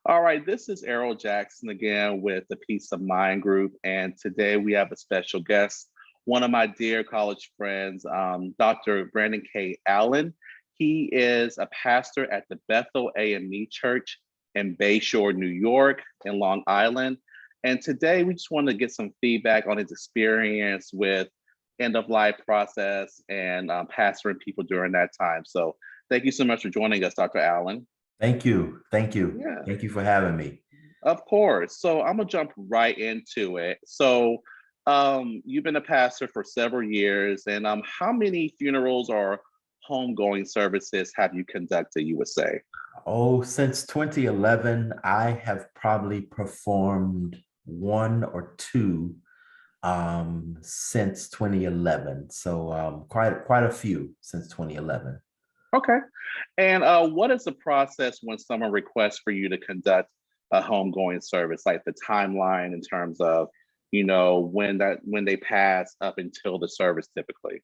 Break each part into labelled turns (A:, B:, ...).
A: All right, this is Errol Jackson again with the Peace of Mind Group, and today we have a special guest, one of my dear college friends, Dr. Brandon K. Allen. He is a pastor at the Bethel AME Church in Bayshore, New York, in Long Island. And today we just want to get some feedback on his experience with end of life process and pastoring people during that time. So thank you so much for joining us, Dr. Allen.
B: Thank you. Thank you.
A: Yeah.
B: Thank you for having me.
A: Of course. So I'm gonna jump right into it. So you've been a pastor for several years, and how many funerals or homegoing services have you conducted, you would say?
B: Oh, since 2011, I have probably performed one or two since 2011. So quite a few since 2011.
A: Okay. And what is the process when someone requests for you to conduct a homegoing service, like the timeline in terms of, when they pass up until the service typically?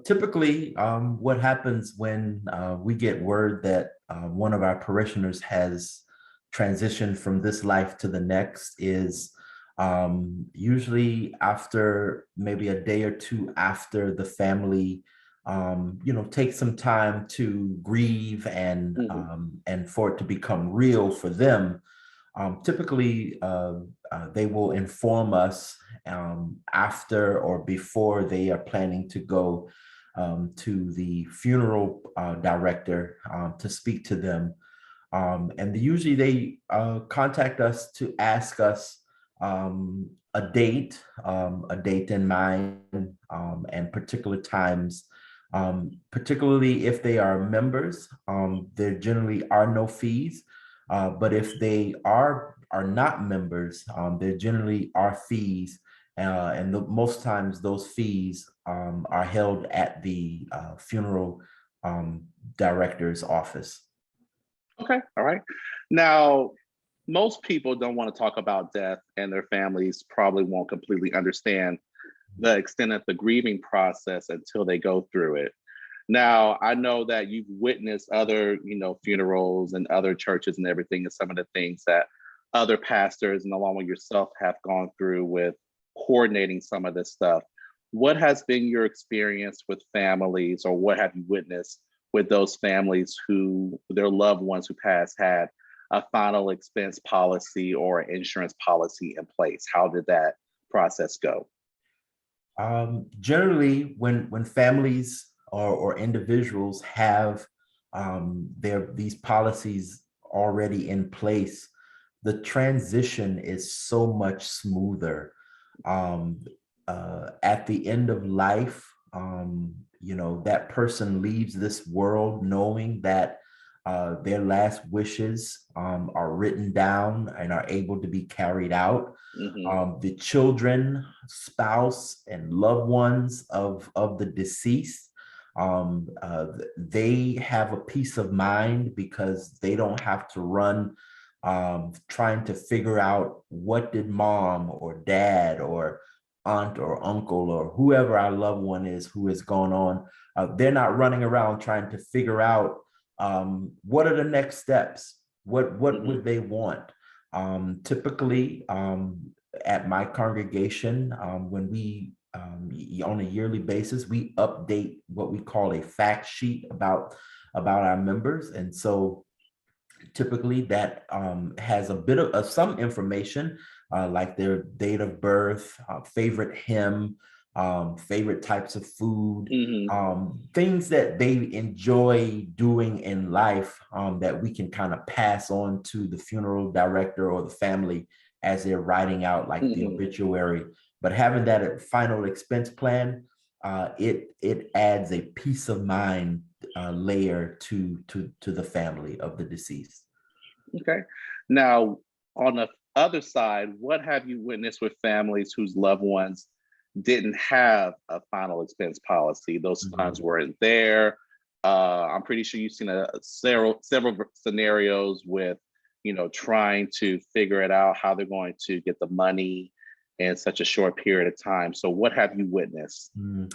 B: Typically, what happens when we get word that one of our parishioners has transitioned from this life to the next is usually after maybe a day or two after the family, take some time to grieve
A: Hmm.
B: and for it to become real for them. Typically, they will inform us after or before they are planning to go to the funeral director to speak to them. And usually they contact us to ask us a date in mind, and particular times. Particularly if they are members, there generally are no fees. But if they are not members, there generally are fees, and most times those fees are held at the funeral director's office.
A: Okay. All right. Now, most people don't want to talk about death, and their families probably won't completely understand the extent of the grieving process until they go through it. Now, I know that you've witnessed other, funerals and other churches and everything, and some of the things that other pastors and along with yourself have gone through with coordinating some of this stuff. What has been your experience with families, or what have you witnessed with those families who their loved ones who passed had a final expense policy or insurance policy in place? How did that process go?
B: Generally, when families or individuals have these policies already in place, the transition is so much smoother. Um, at the end of life, that person leaves this world knowing that their last wishes are written down and are able to be carried out.
A: Hmm.
B: The children, spouse, and loved ones of the deceased, they have a peace of mind because they don't have to run trying to figure out what did mom or dad or aunt or uncle or whoever our loved one is who has gone on. They're not running around trying to figure out what are the next steps. What
A: Hmm.
B: would they want? Typically, at my congregation, when we on a yearly basis, we update what we call a fact sheet about our members, and so typically that has a bit of some information, like their date of birth, favorite hymn, favorite types of food,
A: Hmm.
B: things that they enjoy doing in life, that we can kind of pass on to the funeral director or the family as they're writing out like the
A: Hmm.
B: obituary. But having that final expense plan, it adds a peace of mind layer to the family of the deceased.
A: Okay. Now, on the other side, what have you witnessed with families whose loved ones didn't have a final expense policy? Those funds
B: Mhm.
A: weren't there. I'm pretty sure you've seen several scenarios with, trying to figure it out how they're going to get the money in such a short period of time. So, what have you witnessed?
B: Mm.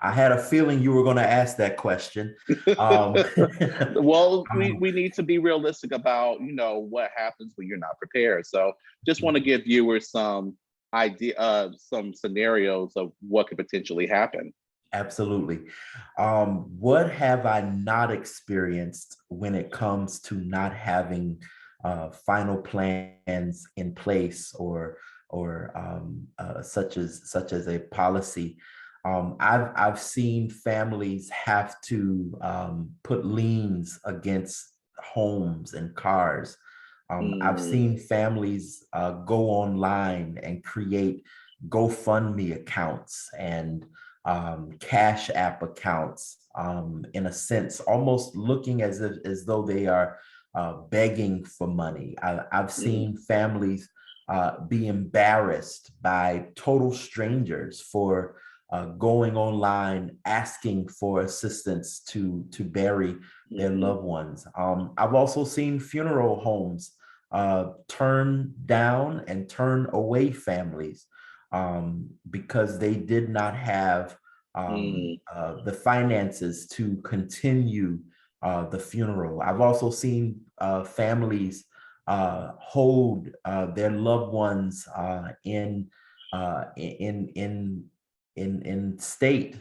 B: I had a feeling you were going to ask that question. Um,
A: Well,
B: um,
A: we need to be realistic about, what happens when you're not prepared. So just want to give viewers some idea of some scenarios of what could potentially happen.
B: Absolutely. What have I not experienced when it comes to not having final plans in place, or such as a policy? I've seen families have to put liens against homes and cars. I've
A: Mm,
B: seen families go online and create GoFundMe accounts and Cash App accounts, in a sense, almost looking as though they are begging for money. I've
A: mm,
B: seen families be embarrassed by total strangers for going online asking for assistance to bury their
A: mhm,
B: loved ones. I've also seen funeral homes turn down and turn away families because they did not have
A: mm,
B: the finances to continue the funeral. I've also seen families hold their loved ones uh, in in in state,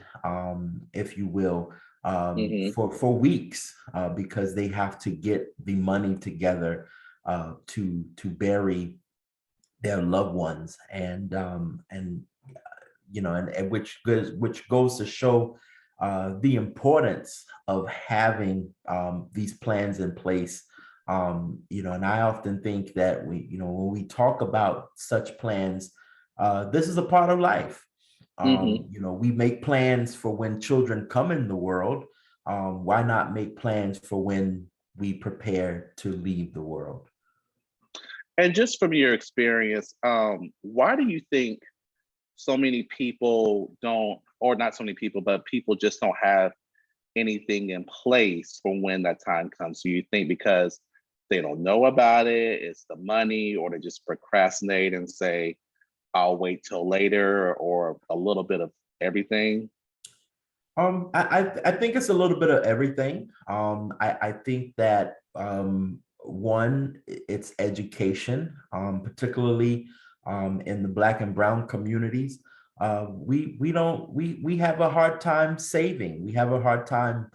B: if you will,
A: mhm.
B: for weeks because they have to get the money together to bury their loved ones, and and which goes to show the importance of having these plans in place. And I often think that when we talk about such plans, this is a part of life.
A: Mhm.
B: We make plans for when children come in the world. Why not make plans for when we prepare to leave the world?
A: And just from your experience, why do you think so many people don't, or not so many people, but people just don't have anything in place for when that time comes? So you think because they don't know about it, it's the money, or they just procrastinate and say, I'll wait till later, or a little bit of everything?
B: I think it's a little bit of everything. I think that one, it's education, particularly in the Black and Brown communities. We have a hard time saving. We have a hard time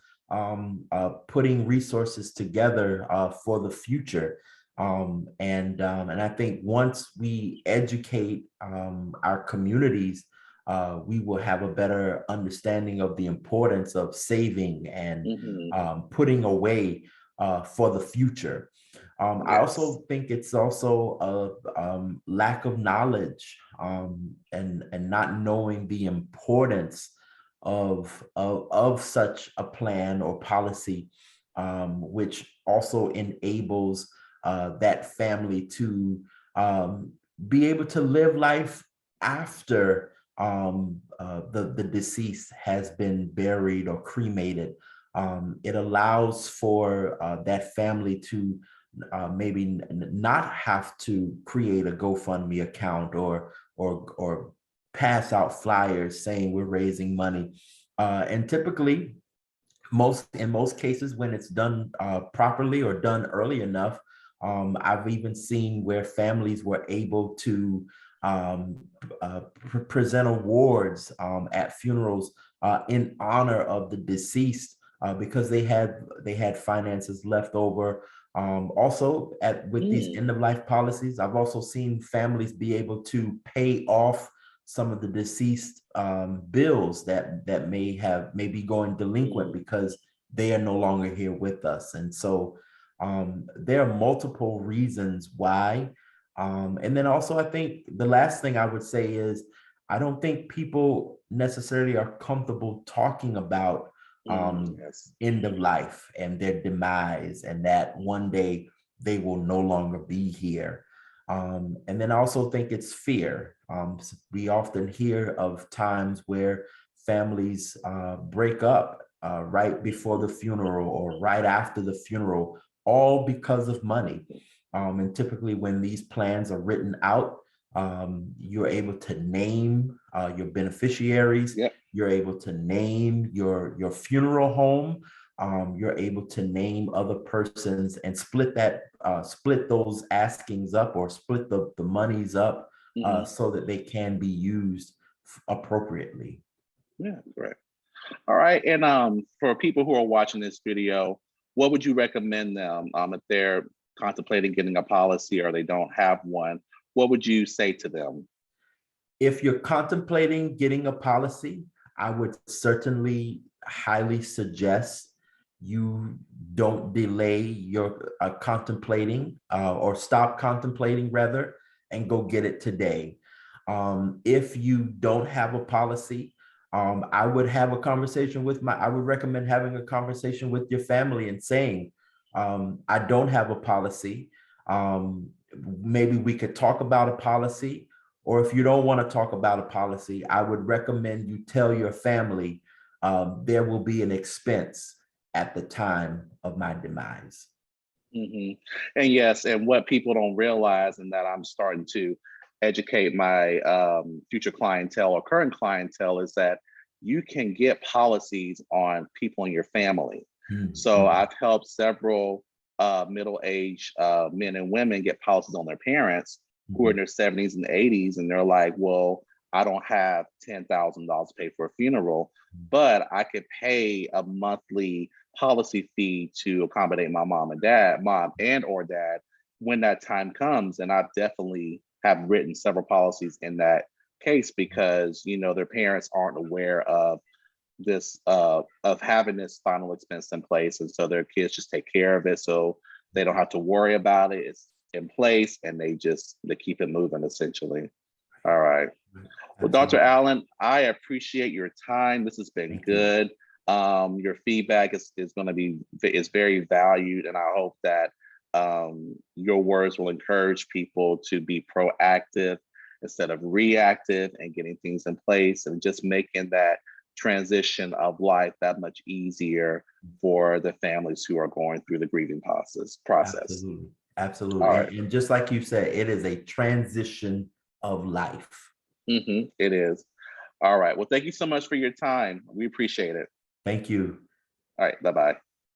B: putting resources together for the future. And I think once we educate our communities, we will have a better understanding of the importance of saving and
A: Hmm.
B: putting away for the future. I
A: Yes.
B: also think it's also a lack of knowledge, and not knowing the importance of such a plan or policy, which also enables that family to be able to live life after the deceased has been buried or cremated. It allows for that family to maybe not have to create a GoFundMe account or pass out flyers saying we're raising money. And typically, in most cases, when it's done properly or done early enough, I've even seen where families were able to present awards at funerals in honor of the deceased because they had finances left over. Also, with these
A: Mm,
B: end of life policies, I've also seen families be able to pay off some of the deceased bills that may be going delinquent
A: mm,
B: because they are no longer here with us. And so there are multiple reasons why. And then also, I think the last thing I would say is I don't think people necessarily are comfortable talking about
A: yes.
B: end of life and their demise, and that one day they will no longer be here. And then I also think it's fear. We often hear of times where families break up right before the funeral or right after the funeral, all because of money. And typically, when these plans are written out, you're able to name your beneficiaries.
A: Yep.
B: You're able to name your funeral home. You're able to name other persons and split those askings up, or split the monies up,
A: Mhm.
B: so that they can be used appropriately.
A: Yeah, great. All right. And for people who are watching this video, what would you recommend them if they're contemplating getting a policy or they don't have one? What would you say to them?
B: If you're contemplating getting a policy, I would certainly highly suggest you don't delay your contemplating, or stop contemplating rather, and go get it today. If you don't have a policy, I would have a conversation with I would recommend having a conversation with your family and saying, I don't have a policy. Maybe we could talk about a policy. Or if you don't want to talk about a policy, I would recommend you tell your family, there will be an expense at the time of my demise.
A: Hmm. And yes, and what people don't realize, and that I'm starting to educate my future clientele or current clientele, is that you can get policies on people in your family. So
B: Mhm.
A: I've helped several middle-aged men and women get policies on their parents who are in
B: Mhm.
A: their 70s and 80s, and they're like, well, I don't have $10,000 to pay for a funeral, but I could pay a monthly policy fee to accommodate my mom and or dad when that time comes. And I've definitely have written several policies in that case because their parents aren't aware of this of having this final expense in place, and so their kids just take care of it, so they don't have to worry about it. It's in place, and they keep it moving essentially. All right. Well, Dr.
B: Absolutely.
A: Allen, I appreciate your time. This has been
B: Thank you.
A: good. Your feedback is going to be is very valued, and I hope that your words will encourage people to be proactive instead of reactive and getting things in place and just making that transition of life that much easier for the families who are going through the grieving process.
B: Absolutely.
A: All
B: Absolutely.
A: right.
B: And just like you said, it is a transition of life.
A: It is. All right. Well, thank you so much for your time. We appreciate it.
B: Thank you.
A: All right. Bye bye.